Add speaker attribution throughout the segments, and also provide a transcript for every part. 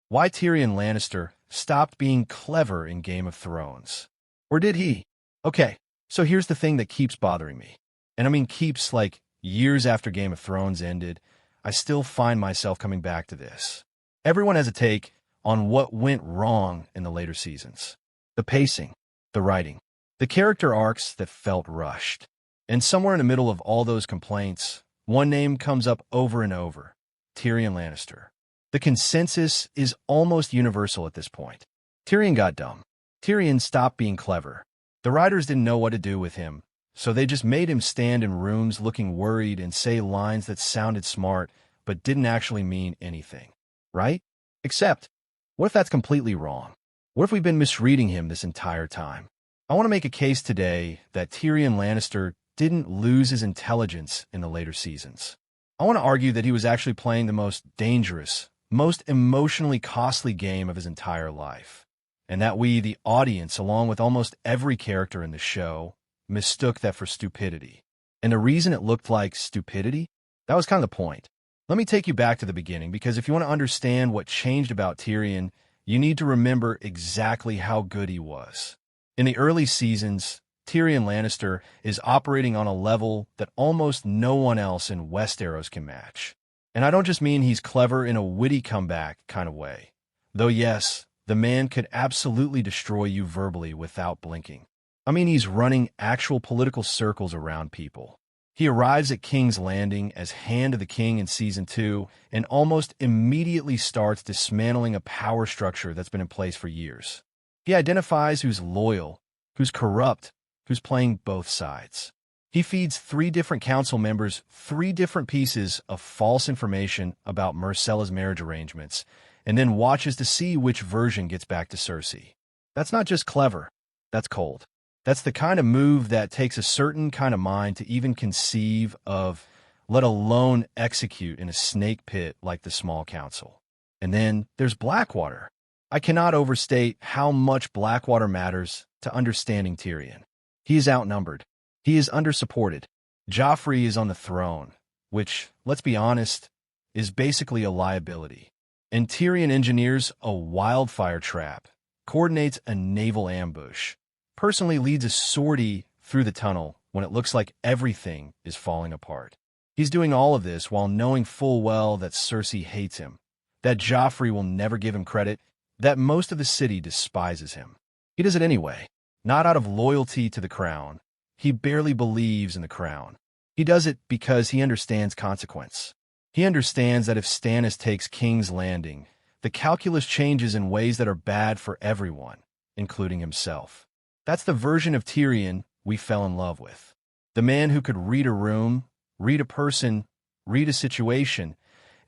Speaker 1: Why Tyrion Lannister stopped being clever in Game of Thrones. Or did he? Okay, so here's the thing that keeps bothering me. And I mean keeps like years after Game of Thrones ended, I still find myself coming back to this. Everyone has a take on what went wrong in the later seasons. The pacing, the writing, the character arcs that felt rushed. And somewhere in the middle of all those complaints, one name comes up over and over: Tyrion Lannister. The consensus is almost universal at this point. Tyrion got dumb. Tyrion stopped being clever. The writers didn't know what to do with him, so they just made him stand in rooms looking worried and say lines that sounded smart but didn't actually mean anything. Right? Except, what if that's completely wrong? What if we've been misreading him this entire time? I want to make a case today that Tyrion Lannister didn't lose his intelligence in the later seasons. I want to argue that he was actually playing the most dangerous, most emotionally costly game of his entire life, and that we, the audience, along with almost every character in the show, mistook that for stupidity. And the reason it looked like stupidity? That was kind of the point. Let me take you back to the beginning, because if you want to understand what changed about Tyrion, you need to remember exactly how good he was. In the early seasons, Tyrion Lannister is operating on a level that almost no one else in Westeros can match. And I don't just mean he's clever in a witty comeback kind of way. Though yes, the man could absolutely destroy you verbally without blinking. I mean, he's running actual political circles around people. He arrives at King's Landing as Hand of the King in Season 2 and almost immediately starts dismantling a power structure that's been in place for years. He identifies who's loyal, who's corrupt, who's playing both sides. He feeds 3 different council members 3 different pieces of false information about Myrcella's marriage arrangements, and then watches to see which version gets back to Cersei. That's not just clever, that's cold. That's the kind of move that takes a certain kind of mind to even conceive of, let alone execute in a snake pit like the small council. And then there's Blackwater. I cannot overstate how much Blackwater matters to understanding Tyrion. He is outnumbered. He is undersupported. Joffrey is on the throne, which, let's be honest, is basically a liability. And Tyrion engineers a wildfire trap, coordinates a naval ambush, personally leads a sortie through the tunnel when it looks like everything is falling apart. He's doing all of this while knowing full well that Cersei hates him, that Joffrey will never give him credit, that most of the city despises him. He does it anyway, not out of loyalty to the crown. He barely believes in the crown. He does it because he understands consequence. He understands that if Stannis takes King's Landing, the calculus changes in ways that are bad for everyone, including himself. That's the version of Tyrion we fell in love with. The man who could read a room, read a person, read a situation,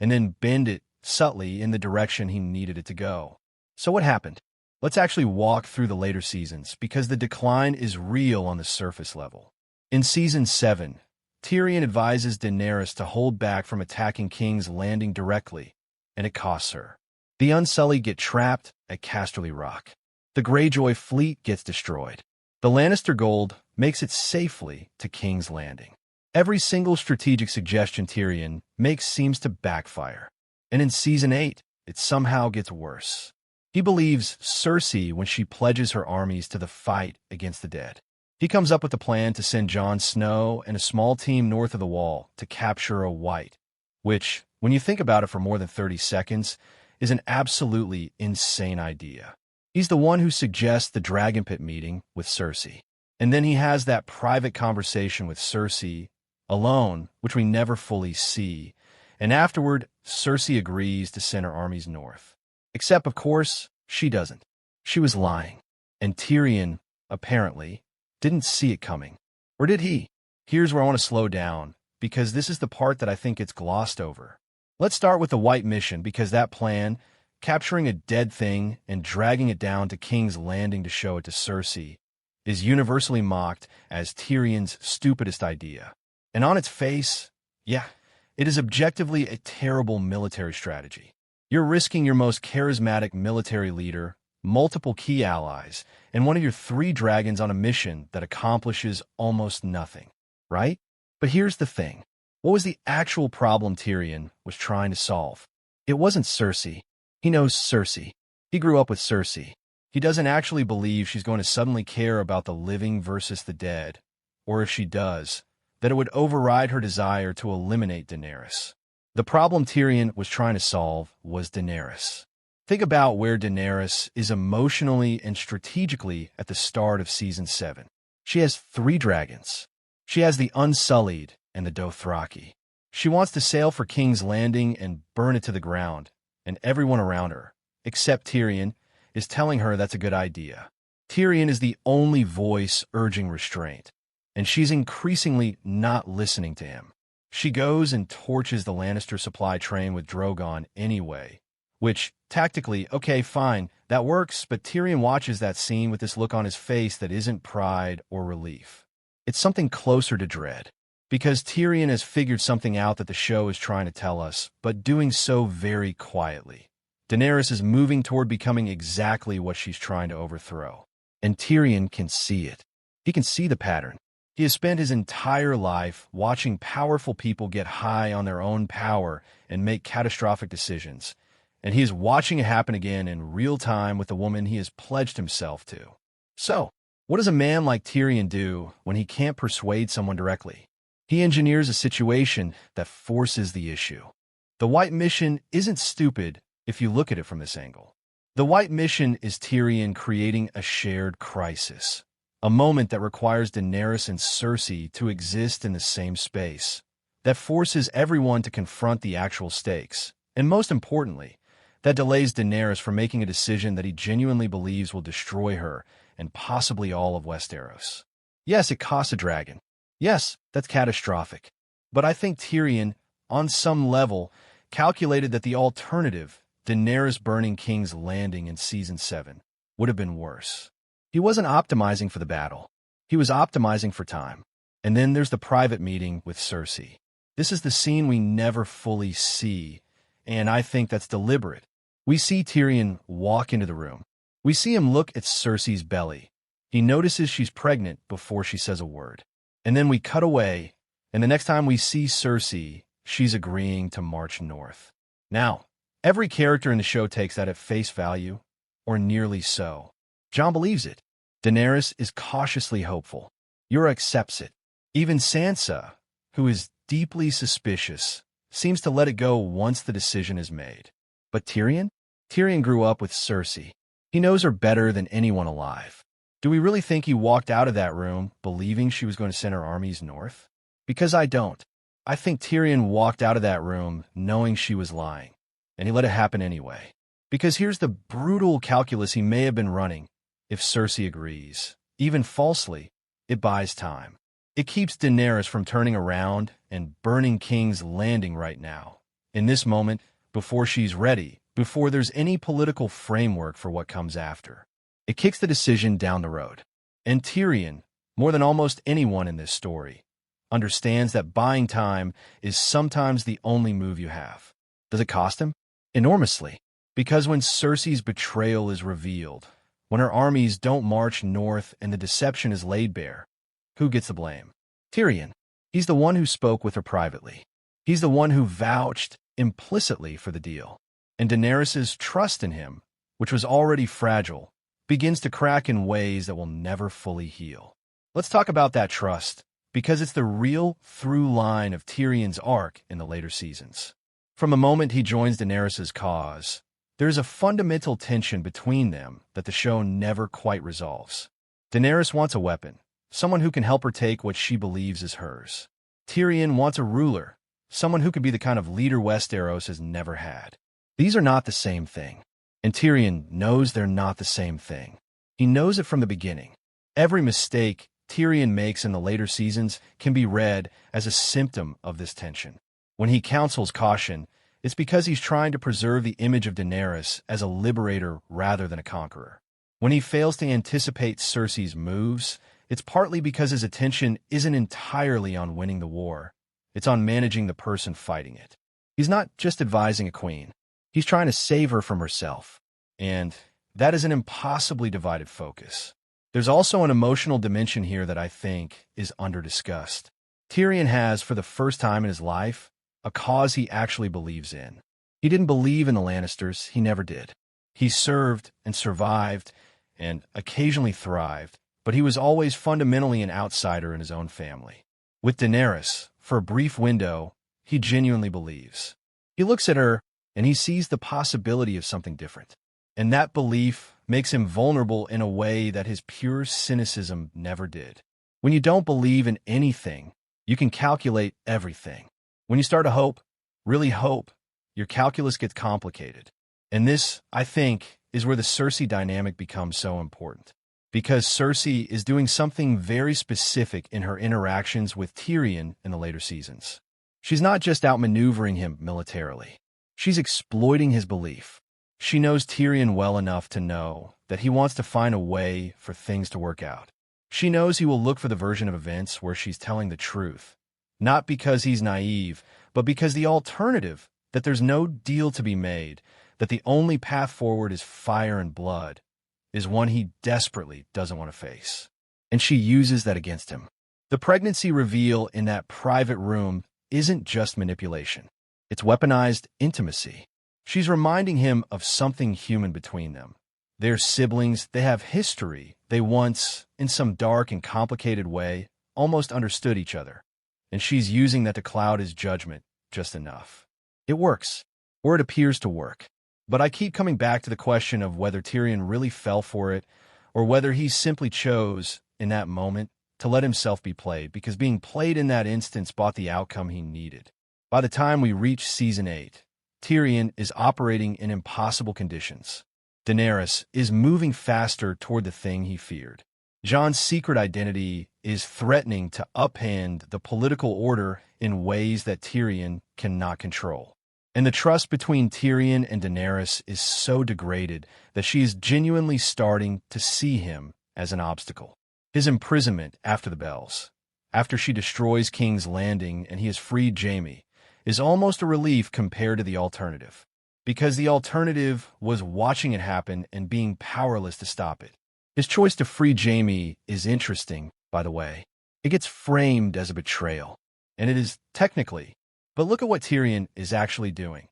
Speaker 1: and then bend it subtly in the direction he needed it to go. So what happened? Let's actually walk through the later seasons, because the decline is real on the surface level. In Season 7, Tyrion advises Daenerys to hold back from attacking King's Landing directly, and it costs her. The Unsullied get trapped at Casterly Rock. The Greyjoy fleet gets destroyed. The Lannister gold makes it safely to King's Landing. Every single strategic suggestion Tyrion makes seems to backfire. And in Season 8, it somehow gets worse. He believes Cersei when she pledges her armies to the fight against the dead. He comes up with a plan to send Jon Snow and a small team north of the Wall to capture a White, which, when you think about it for more than 30 seconds, is an absolutely insane idea. He's the one who suggests the Dragon Pit meeting with Cersei. And then he has that private conversation with Cersei alone, which we never fully see. And afterward, Cersei agrees to send her armies north. Except, of course, she doesn't. She was lying. And Tyrion, apparently, didn't see it coming. Or did he? Here's where I want to slow down, because this is the part that I think gets glossed over. Let's start with the White mission, because that plan, capturing a dead thing and dragging it down to King's Landing to show it to Cersei, is universally mocked as Tyrion's stupidest idea. And on its face, yeah, it is objectively a terrible military strategy. You're risking your most charismatic military leader, multiple key allies, and one of your 3 dragons on a mission that accomplishes almost nothing, right? But here's the thing. What was the actual problem Tyrion was trying to solve? It wasn't Cersei. He knows Cersei. He grew up with Cersei. He doesn't actually believe she's going to suddenly care about the living versus the dead, or if she does, that it would override her desire to eliminate Daenerys. The problem Tyrion was trying to solve was Daenerys. Think about where Daenerys is emotionally and strategically at the start of Season 7. She has 3 dragons. She has the Unsullied and the Dothraki. She wants to sail for King's Landing and burn it to the ground, and everyone around her, except Tyrion, is telling her that's a good idea. Tyrion is the only voice urging restraint, and she's increasingly not listening to him. She goes and torches the Lannister supply train with Drogon anyway, which, tactically, okay, fine, that works, but Tyrion watches that scene with this look on his face that isn't pride or relief. It's something closer to dread, because Tyrion has figured something out that the show is trying to tell us, but doing so very quietly. Daenerys is moving toward becoming exactly what she's trying to overthrow, and Tyrion can see it. He can see the pattern. He has spent his entire life watching powerful people get high on their own power and make catastrophic decisions, and he is watching it happen again in real time with the woman he has pledged himself to. So, what does a man like Tyrion do when he can't persuade someone directly? He engineers a situation that forces the issue. The White Mission isn't stupid if you look at it from this angle. The White Mission is Tyrion creating a shared crisis, a moment that requires Daenerys and Cersei to exist in the same space, that forces everyone to confront the actual stakes, and most importantly, that delays Daenerys from making a decision that he genuinely believes will destroy her and possibly all of Westeros. Yes, it costs a dragon. Yes, that's catastrophic. But I think Tyrion, on some level, calculated that the alternative, Daenerys burning King's Landing in Season 7, would have been worse. He wasn't optimizing for the battle. He was optimizing for time. And then there's the private meeting with Cersei. This is the scene we never fully see, and I think that's deliberate. We see Tyrion walk into the room. We see him look at Cersei's belly. He notices she's pregnant before she says a word. And then we cut away, and the next time we see Cersei, she's agreeing to march north. Now, every character in the show takes that at face value, or nearly so. Jon believes it. Daenerys is cautiously hopeful. Yura accepts it. Even Sansa, who is deeply suspicious, seems to let it go once the decision is made. But Tyrion? Tyrion grew up with Cersei. He knows her better than anyone alive. Do we really think he walked out of that room believing she was going to send her armies north? Because I don't. I think Tyrion walked out of that room knowing she was lying, and he let it happen anyway. Because here's the brutal calculus he may have been running. If Cersei agrees, even falsely, it buys time. It keeps Daenerys from turning around and burning King's Landing right now, in this moment, before she's ready, before there's any political framework for what comes after. It kicks the decision down the road. And Tyrion, more than almost anyone in this story, understands that buying time is sometimes the only move you have. Does it cost him? Enormously. Because when Cersei's betrayal is revealed, when her armies don't march north and the deception is laid bare, who gets the blame? Tyrion. He's the one who spoke with her privately. He's the one who vouched implicitly for the deal. And Daenerys' trust in him, which was already fragile, begins to crack in ways that will never fully heal. Let's talk about that trust, because it's the real through line of Tyrion's arc in the later seasons. From the moment he joins Daenerys' cause, there's a fundamental tension between them that the show never quite resolves. Daenerys wants a weapon, someone who can help her take what she believes is hers. Tyrion wants a ruler, someone who can be the kind of leader Westeros has never had. These are not the same thing. And Tyrion knows they're not the same thing. He knows it from the beginning. Every mistake Tyrion makes in the later seasons can be read as a symptom of this tension. When he counsels caution, it's because he's trying to preserve the image of Daenerys as a liberator rather than a conqueror. When he fails to anticipate Cersei's moves, it's partly because his attention isn't entirely on winning the war. It's on managing the person fighting it. He's not just advising a queen. He's trying to save her from herself. And that is an impossibly divided focus. There's also an emotional dimension here that I think is under-discussed. Tyrion has, for the first time in his life, a cause he actually believes in. He didn't believe in the Lannisters. He never did. He served and survived and occasionally thrived, but he was always fundamentally an outsider in his own family. With Daenerys, for a brief window, he genuinely believes. He looks at her and he sees the possibility of something different. And that belief makes him vulnerable in a way that his pure cynicism never did. When you don't believe in anything, you can calculate everything. When you start to hope, really hope, your calculus gets complicated. And this, I think, is where the Cersei dynamic becomes so important. Because Cersei is doing something very specific in her interactions with Tyrion in the later seasons. She's not just outmaneuvering him militarily. She's exploiting his belief. She knows Tyrion well enough to know that he wants to find a way for things to work out. She knows he will look for the version of events where she's telling the truth. Not because he's naive, but because the alternative, that there's no deal to be made, that the only path forward is fire and blood, is one he desperately doesn't want to face. And she uses that against him. The pregnancy reveal in that private room isn't just manipulation. It's weaponized intimacy. She's reminding him of something human between them. They're siblings, they have history, they once, in some dark and complicated way, almost understood each other. And she's using that to cloud his judgment just enough. It works, or it appears to work. But I keep coming back to the question of whether Tyrion really fell for it, or whether he simply chose, in that moment, to let himself be played, because being played in that instance brought the outcome he needed. By the time we reach Season 8, Tyrion is operating in impossible conditions. Daenerys is moving faster toward the thing he feared. Jon's secret identity is threatening to upend the political order in ways that Tyrion cannot control. And the trust between Tyrion and Daenerys is so degraded that she is genuinely starting to see him as an obstacle. His imprisonment after the bells, after she destroys King's Landing and he has freed Jaime, is almost a relief compared to the alternative. Because the alternative was watching it happen and being powerless to stop it. His choice to free Jaime is interesting, by the way. It gets framed as a betrayal, and it is technically. But look at what Tyrion is actually doing.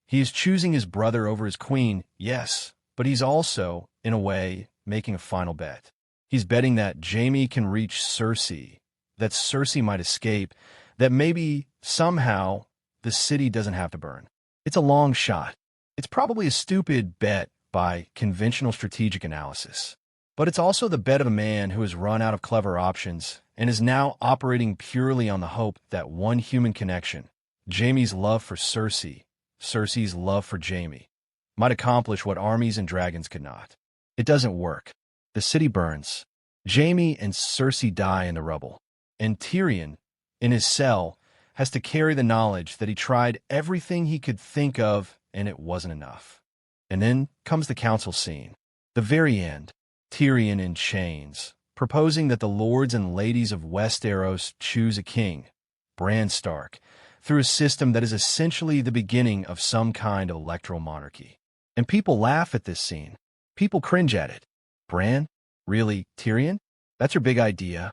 Speaker 1: He is choosing his brother over his queen, yes, but he's also, in a way, making a final bet. He's betting that Jaime can reach Cersei, that Cersei might escape, that maybe, somehow, the city doesn't have to burn. It's a long shot. It's probably a stupid bet by conventional strategic analysis. But it's also the bet of a man who has run out of clever options and is now operating purely on the hope that one human connection, Jaime's love for Cersei, Cersei's love for Jaime, might accomplish what armies and dragons could not. It doesn't work. The city burns. Jaime and Cersei die in the rubble. And Tyrion, in his cell, has to carry the knowledge that he tried everything he could think of and it wasn't enough. And then comes the council scene. The very end. Tyrion in chains, proposing that the lords and ladies of Westeros choose a king, Bran Stark, through a system that is essentially the beginning of some kind of electoral monarchy. And people laugh at this scene. People cringe at it. Bran? Really, Tyrion? That's your big idea?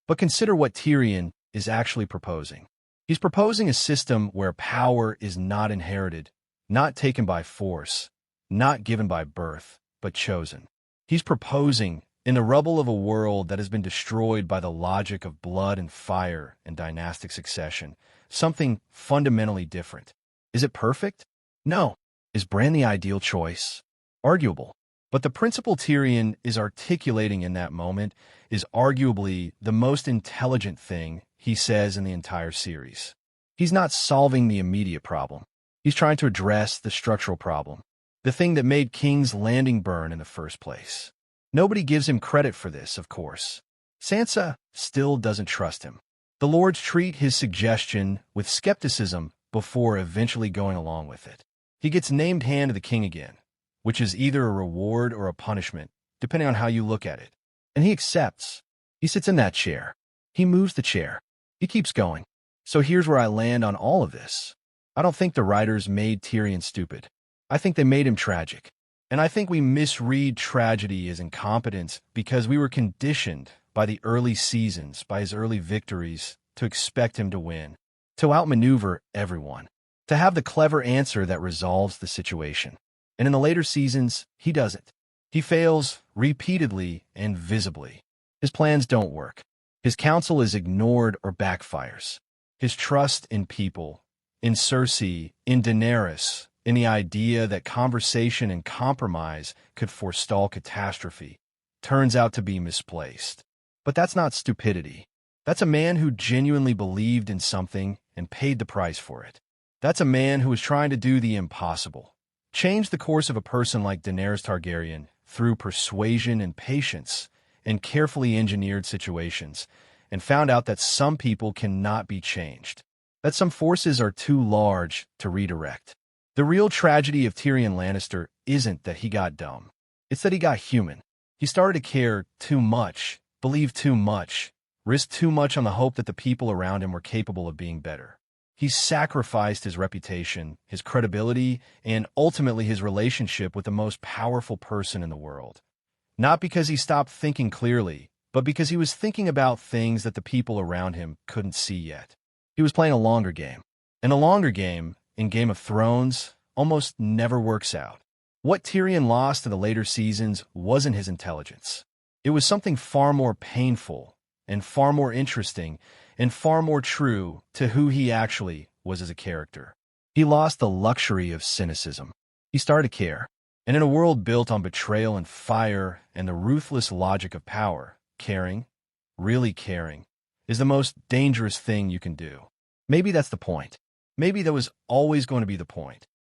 Speaker 1: But consider what Tyrion is actually proposing. He's proposing a system where power is not inherited, not taken by force, not given by birth, but chosen. He's proposing, in the rubble of a world that has been destroyed by the logic of blood and fire and dynastic succession, something fundamentally different. Is it perfect? No. Is Bran the ideal choice? Arguable. But the principle Tyrion is articulating in that moment is arguably the most intelligent thing he says in the entire series. He's not solving the immediate problem. He's trying to address the structural problem, the thing that made King's Landing burn in the first place. Nobody gives him credit for this, of course. Sansa still doesn't trust him. The lords treat his suggestion with skepticism before eventually going along with it. He gets named hand of the king again, which is either a reward or a punishment, depending on how you look at it. And he accepts. He sits in that chair. He moves the chair. He keeps going. So here's where I land on all of this. I don't think the writers made Tyrion stupid. I think they made him tragic. And I think we misread tragedy as incompetence because we were conditioned by the early seasons, by his early victories, to expect him to win, to outmaneuver everyone, to have the clever answer that resolves the situation. And in the later seasons, he doesn't. He fails repeatedly and visibly. His plans don't work. His counsel is ignored or backfires. His trust in people, in Cersei, in Daenerys, in the idea that conversation and compromise could forestall catastrophe, turns out to be misplaced. But that's not stupidity. That's a man who genuinely believed in something and paid the price for it. That's a man who was trying to do the impossible. Change the course of a person like Daenerys Targaryen through persuasion and patience and carefully engineered situations, and found out that some people cannot be changed, that some forces are too large to redirect. The real tragedy of Tyrion Lannister isn't that he got dumb. It's that he got human. He started to care too much, believe too much, risk too much on the hope that the people around him were capable of being better. He sacrificed his reputation, his credibility, and ultimately his relationship with the most powerful person in the world. Not because he stopped thinking clearly, but because he was thinking about things that the people around him couldn't see yet. He was playing a longer game. And a longer game, in Game of Thrones, almost never works out. What Tyrion lost in the later seasons wasn't his intelligence. It was something far more painful and far more interesting and far more true to who he actually was as a character. He lost the luxury of cynicism. He started to care. And in a world built on betrayal and fire and the ruthless logic of power, caring, really caring, is the most dangerous thing you can do. Maybe that's the point. Maybe that was always going to be the point.